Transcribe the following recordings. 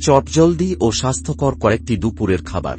চটজলদি ও স্বাস্থ্যকর কয়েকটি দুপুরের খাবার।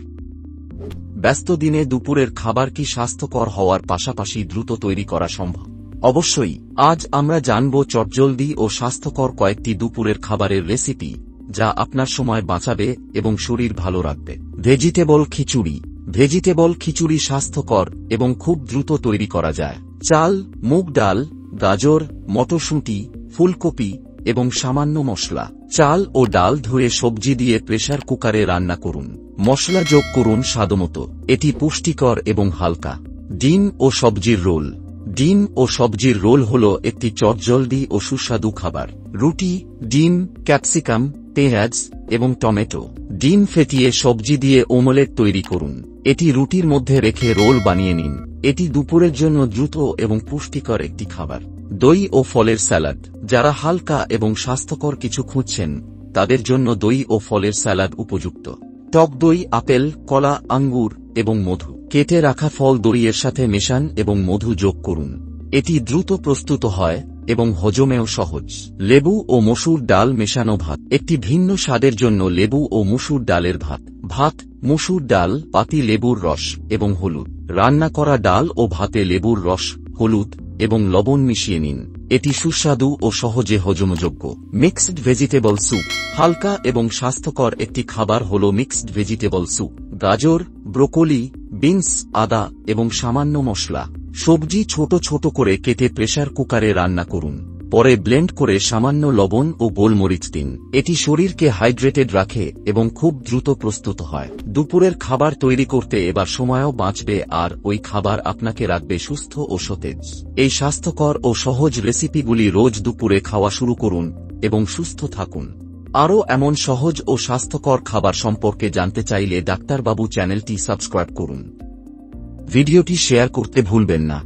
ব্যস্ত দিনে দুপুরের খাবার কি স্বাস্থ্যকর হওয়ার পাশাপাশি দ্রুত তৈরি করা সম্ভব? অবশ্যই। আজ আমরা জানব চটজলদি ও স্বাস্থ্যকর কয়েকটি দুপুরের খাবারের রেসিপি, যা আপনার সময় বাঁচাবে এবং শরীর ভালো রাখবে। ভেজিটেবল খিচুড়ি। ভেজিটেবল খিচুড়ি স্বাস্থ্যকর এবং খুব দ্রুত তৈরি করা যায়। চাল, মুগ ডাল, গাজর, মটরশুঁটি, ফুলকপি এবং সামান্য মশলা। চাল ও ডাল ধুয়ে সবজি দিয়ে প্রেসার কুকারে রান্না করুন। মশলা যোগ করুন স্বাদমতো। এটি পুষ্টিকর এবং হালকা। ডিম ও সবজির রোল। ডিম ও সবজির রোল হল একটি চটজলদি ও সুস্বাদু খাবার। রুটি, ডিম, ক্যাপসিকাম, পেঁয়াজ এবং টমেটো। ডিম ফেটিয়ে সবজি দিয়ে ওমলেট তৈরি করুন। এটি রুটির মধ্যে রেখে রোল বানিয়ে নিন। এটি দুপুরের জন্য দ্রুত এবং পুষ্টিকর একটি খাবার। দই ও ফলের স্যালাড। যারা হালকা এবং স্বাস্থ্যকর কিছু খুঁজছেন, তাদের জন্য দই ও ফলের স্যালাড উপযুক্ত। টক দই, আপেল, কলা, আঙ্গুর এবং মধু। কেটে রাখা ফল দইয়ের সাথে মেশান এবং মধু যোগ করুন। এটি দ্রুত প্রস্তুত হয় এবং হজমেও সহজ। লেবু ও মসুর ডাল মেশানো ভাত। একটি ভিন্ন স্বাদের জন্য লেবু ও মসুর ডালের ভাত। ভাত, মসুর ডাল, পাতি লেবুর রস এবং হলুদ। রান্না করা ডাল ও ভাতে লেবুর রস, হলুদ এবং লবণ মিশিয়ে নিন। এটি সুস্বাদু ও সহজে হজমযোগ্য। Mixed vegetable soup. হালকা এবং স্বাস্থ্যকর একটি খাবার হল মিক্সড ভেজিটেবল স্যুপ। গাজর, ব্রোকলি, বিনস, আদা এবং সামান্য মশলা। সবজি ছোট ছোট করে কেটে প্রেসার কুকারে রান্না করুন। পরে ব্লেন্ড করে সামান্য লবণ ও গোলমরিচ দিন। এটি শরীরকে হাইড্রেটেড রাখে এবং খুব দ্রুত প্রস্তুত হয়। দুপুরের খাবার তৈরি করতে এবার সময়ও বাঁচবে আর ওই খাবার আপনাকে রাখবে সুস্থ ও সতেজ। এই স্বাস্থ্যকর ও সহজ রেসিপিগুলি রোজ দুপুরে খাওয়া শুরু করুন এবং সুস্থ থাকুন। আরও এমন সহজ ও স্বাস্থ্যকর খাবার সম্পর্কে জানতে চাইলে ডাক্তারবাবু চ্যানেলটি সাবস্ক্রাইব করুন। ভিডিওটি শেয়ার করতে ভুলবেন না।